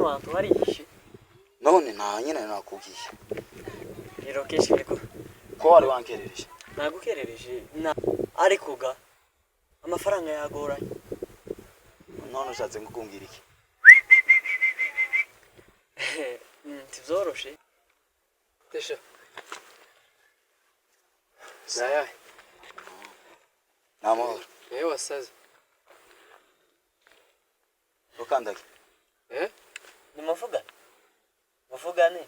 wantu warishe none nta nyine nakubwiye rero kenshi ariko ko wari wankerereje nagukerereje ariko ga amafaranga yagoranye none ushatse ngukumbwira iki tibyoroshe tesha Naya namahoro wasaze ukandaki ni muvugane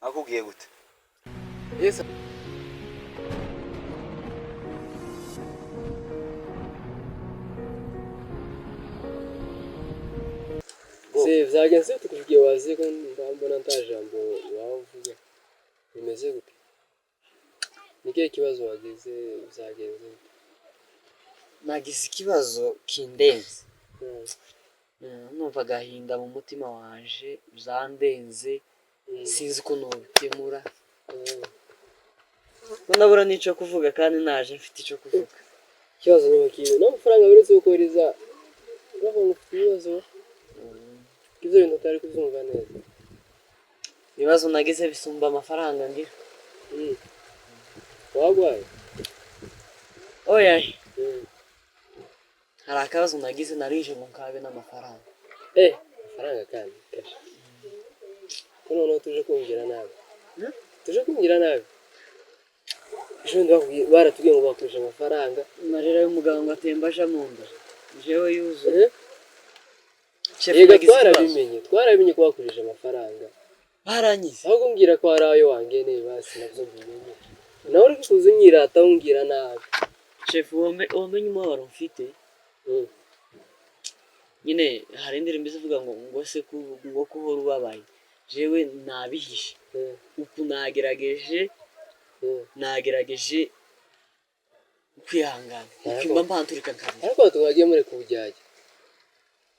nakubwiye gute yes Se vyagenze tukuvugiye wazi ko ndambona ntajambo wavuga bimeze gute Nike kibazo wagize vyagenze nagize ikibazo kindenze numva gahinda mu mutima wanje uzandenze sinzi ko nobikemura nabura nico kuvuga kandi naje mfite ico kuvuga Kibazo nibakiwe n'amafaranga biretse gukoreza urabona ufite ibibazo Kizo bintu utari kuzumva neza ibibazo nagize bisumba amafaranga ngira wagwaye oya hari akabazo nagize narije mu kabe n'amafaranga amafaranga kandi kasha kono no tuje kumbwira nabi tuje kumbwira nabi ejo ndabwiye baratubwiye ngo bakoresha amafaranga marira y'umuganga atembaje mu nda jewe yuzo Yega twarabimenye ko bakoresha amafaranga baranyize aho kumbwira ko hari ayo wangeneye basi nabyo mbimenye nawe uri kuzunyirata umbwira nabi chef wombe nyuma waro mfite nyine hari indirimbo ivuga ngo se ngo kuhora ubabaye jewe nabihishe uku nagerageje kwihangana ukimba mpanturika kandi ariko tubagiye muri kubujyaje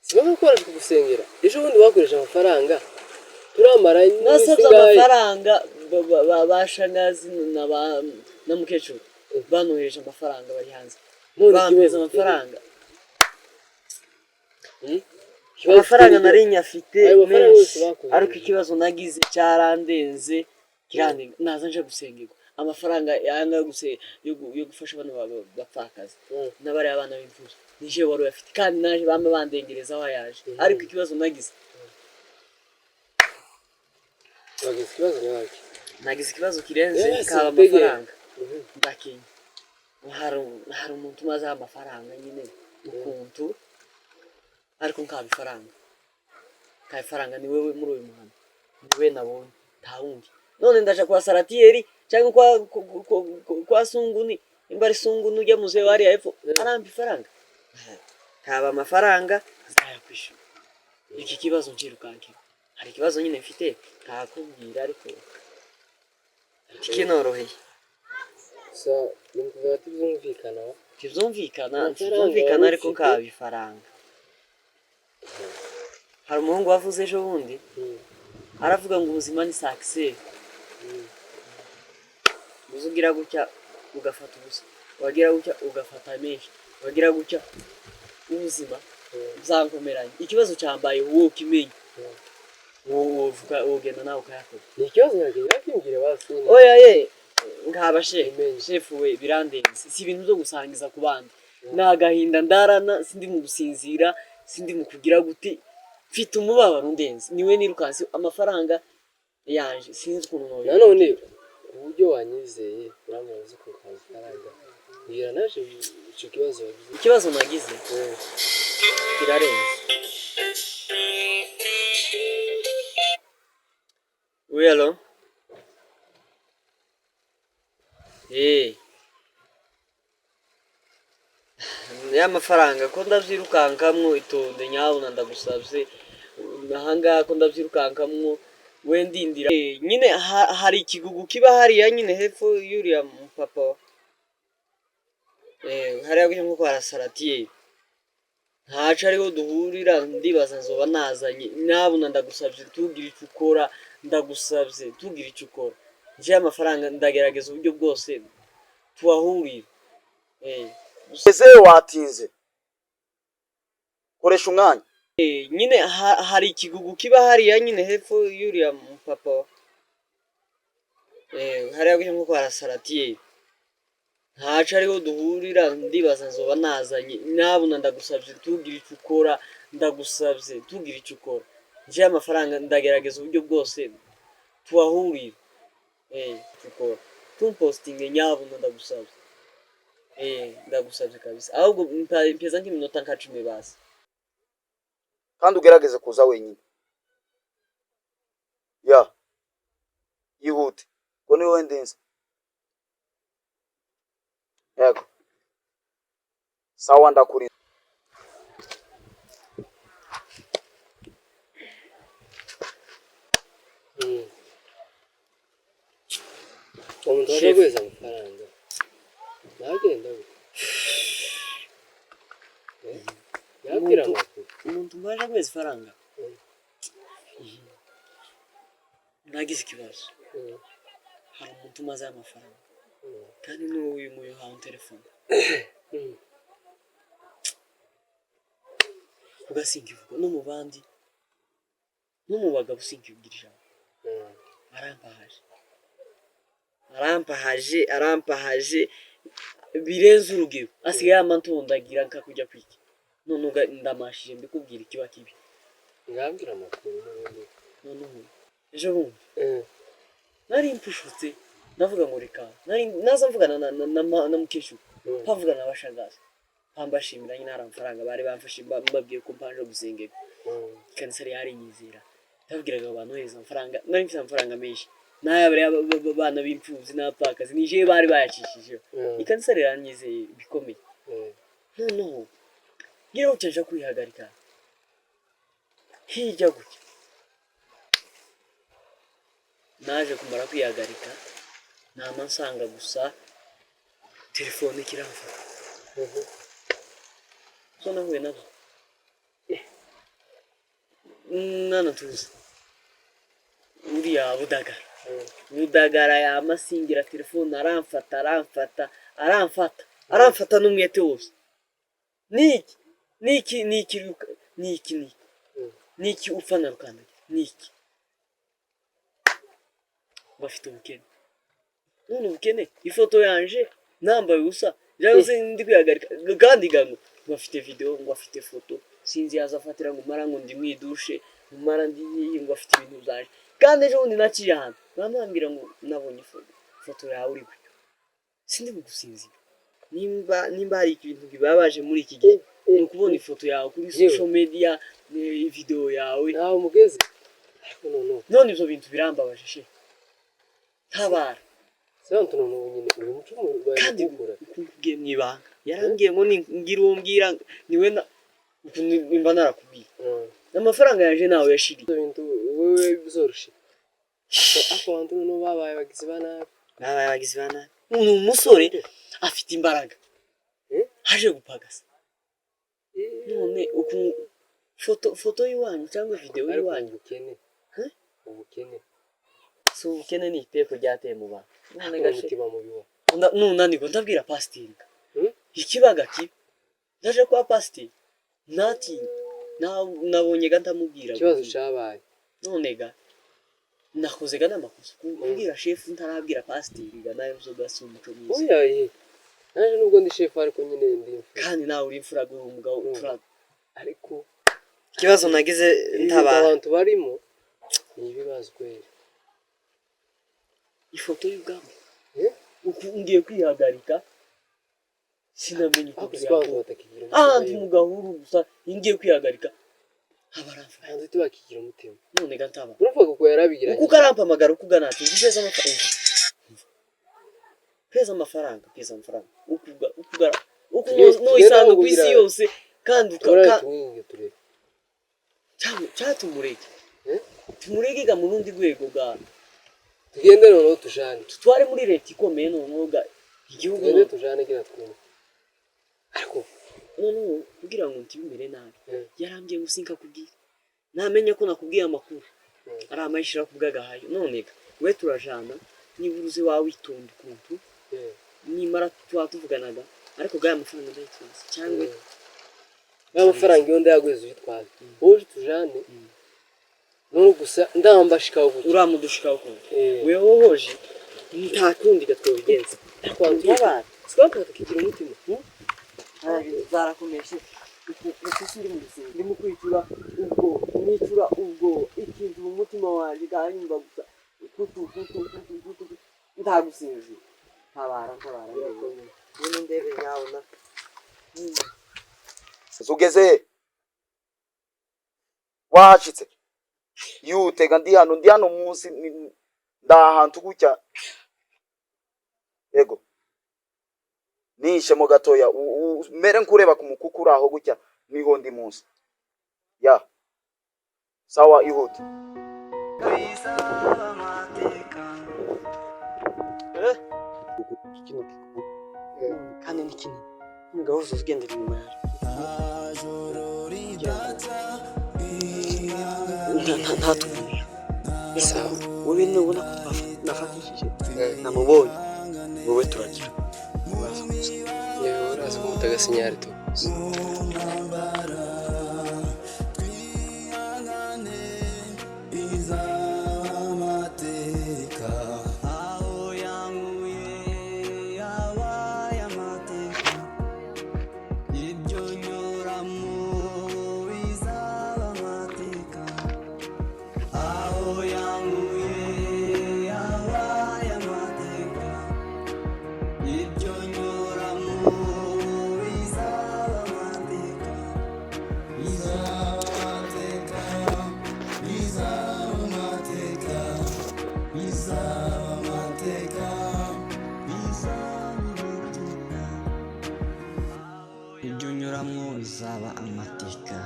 siba gukora kugusengera ejo bundi bakoresha amafaranga turamara nasabye amafaranga bashangazi na mukecuru banohereje amafaranga bari hanze bameze amafaranga amafaranga nari nyafite menshi ariko ikibazo nagize cyarandenze kirandi naza nje gusengerwa amafaranga yanga yo gufasha abana bapfakaza n'abari abana b'imfura nije wari afite kandi naje bamwe bandengereza aho yaje ariko ikibazo nagize nagize ikibazo kirenze kaba amafaranga ndakinya hari umuntu umaze amafaranga nyine ukuntu ariko kabifaranga ni wewe muri uyu muhanda niwe nabonye ntawundi none ndaje kwa Saratieri cyangwa kwa Sunguni imbari Sunguni ujya muze wari hepfo aramba ifaranga kaba amafaranga zayakwishyura iki kibazo njirukanke hari ikibazo nyine mfite kakubwira ariko tikinoroheye sa nimvuga byumvikana ariko kabifaranga hari umuhungu wavuze ejo bundi aravuga ngo ubuzima ni saxel uzugira gutya ugafata ubusa wagira gutya ugafata menshi wagira gutya ubuzima buzankomeranye ikibazo cyambaye wowe kimenye wovuga ugenda nawe ukayakora ni ikibazo yakimbwire basi oya nkabashe chef we birandenze si ibintu byo gusangiza ku bandi nagahinda ndarana sindi mu gusinzira sindi mu kugira guti mfite umubabaro ndenze niwe nirukanse amafaranga yanje sinzi ukuntu noye nanone uburyo wanyizeye uramuzi ko amafaranga ngira naje icyo kibazo nagize kirarenze Hello ya mafaranga ko ndavyirukankamwo itonde nyabona ndagusavye nahanga ko ndavyirukankamwo wendindira nyine hari ikigugu kiba hari ya nyine hepfo yuriya papa hari yaguje nko kwa Saratieri ntaca ariho duhurira ndibaza nzoba nazanye nyabona ndagusavye tugira icyo ukora ndagusavye tugira icyo ukora nje amafaranga ndagerageza uburyo bwose tuwahurira ese watinze koresha umwanya nyine hari ikigugu kiba hariya nyine hepfo y'uriya mupapa hariya gutya nko kwa Saratiyeri ntaco ariho duhurira ndibaza nzoba nazanye nabona ndagusavye tugira ico ukora ndagusavye tugira ico ukora nje amafaranga ndagerageza uburyo bwose tuahurira tukora tumpostinge nyabona ndagusavye ndagusavye kabisa ahubwo mpeza nk'iminota nka 10 basi kandi ugerageze kuza wenyine ya yihute ko ni wowe ndenze yego sawa ndakuri umuntu waje kweza amafaranga nagenda yabwira umuntu mwaje kweza ifaranga nagize ikibazo hari umuntu umaze amafaranga kandi n'uyu muyo hawe telefone ugasingivuga no mu bandi no mu bagabo usingivugira ijambo arampahaje birenze urugero asigaye amantondagira nkakujya kwiki none ndamashije mbikubwira ikiba kibi ngambira amakuru none ejo bundi nari mpushutse ndavuga ngo reka nari naza mvugana na mukeshu pavugana n'abashagaza pambashimira nyine hari amafaranga bari bamfashe mbabwiye ko mpanje gusengera kanisa yari nyizera ndabwiraga abantu heza amafaranga nari mfite amafaranga menshi n'ayabare abana b'imfubyi n'abapfakazi nije bari bayacishije ikanisa yaranyizeye bikomeye noneho ngira uteje kwihagarika hirya gutya naje kumara kwihagarika nama nsanga gusa telefone kiramfata so nahuye nabyo mwana tuzi uriya budagara yamasingira telefone aramfata n'umwete wose niki ufana rukanda niki bafite ubukene none ubukene ifoto yanje nambaye ubusa jaze ndi kwihagarika kandi gango bafite video ngo afite foto sinzi yazafatira ngo mara ngo ndi mwidushe mara ndi ngo afite ibintu byaje kandi ejo bundi naciye ahantu bamambira ngo nabonye foto yawe uri gutyo sindi bugusinzira nimba hari ibintu bibabaje muri iki gihe ni kubona ifoto yawe kuri social media video yawe nawe mugeze none ibyo bintu birambabaje she tabara santu none nyine uri muco kandi kugiye mwibanga yarambwiye ngo ngira uwo mbwira niwe nimba narakubwiye amafaranga yaje nawe yashiriye ibintu wewe bizorushe abantu no babaye bagize bana umusore afite imbaraga haje gupagasa none foto y'iwanyu cyangwa video y'iwanyu ubukene so ubukene ni iteko ryateye mu bantu none gashe nunanirwa ndabwira pasiteri ikibaga kibi ndaje kwa pasiteri nabonye ndamubwira ikibazo cyabaye none ga nakoze n'amakosa kubwira chef ntarabwira pasiteri nayo zo gasa umuco mwiza oya naje nubwo ndi chef ariko nyine ndi kandi nawe uri imfura guha umugabo uturaga ariko ikibazo nagize ntabara abantu barimo ni ibibazo kwera ifoto y'ubwami ngiye kwihagarika sinamenye uko ndi mugahuru gusa ngiye kwihagarika abantu tubakigira umutima none gataba uravuga ko yarabigira kuko arampamagara uko uganate ngeze amafaranga peza amafaranga ukugara uko no isanga ku isi yose kandi cyatumureke tumurege mu rundi rwego bwa tugende noneho tujane tutware muri leta ikomeye noneho ga igihugu tugende tujane gira twumva ariko noneho kugira ngo ntibimere nabi yarambye gusinka kubwira namenye ko nakubwiye amakuru ari amayishira kubwagahayo none ga we turajana niburuze wawe itonda ukuntu nimara twatuvuganaga ariko gaya amafaranga ndayitunze cyangwa n'amafaranga iyo ndayagweza uyitwaza wowe tujane none gusa ndambashikaho gutya uramudushikaho ko wewe hoje nta kundi gatwobigenza twabana twakata kigira umutima zarakomeshe iki ndi mu gisenyi ndi mu kwitura ubwo ikintu mu mutima wanje ganyumva gusa ndagusinzira ntabara none ndebe yawe na Zugeze washitse yutega ndi hano munsi ndahantu gutya yego nishe mo gatoya mere nkureba ku mukukura aho gutya niho ndi munsi ya sawa ihute kandi ni kinini umugabo wose ugendera inyuma yaje ntatubwira sawa wowe nubona ko nafatishije namubonye wowe turagira yewe uraza kumutega sinyari tu bizaba amateka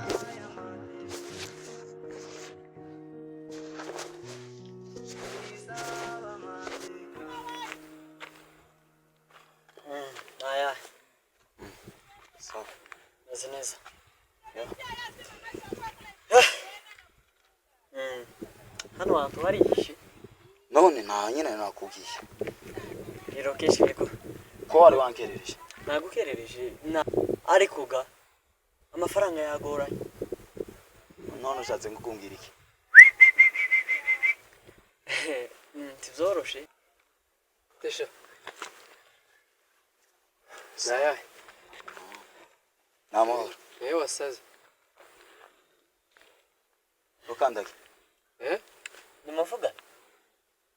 aya sawa neza hano hantu harihishe none nta nyine nakubwiye rero kenshi biko ko wari wankerereje nagukerereje ariko ga amafaranga yagoranye none ushatse ngukumbwira iki tivyoroshe tesha naya namahoro yewe wasaze ukandaki ni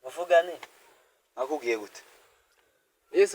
muvugane nakubwiye gute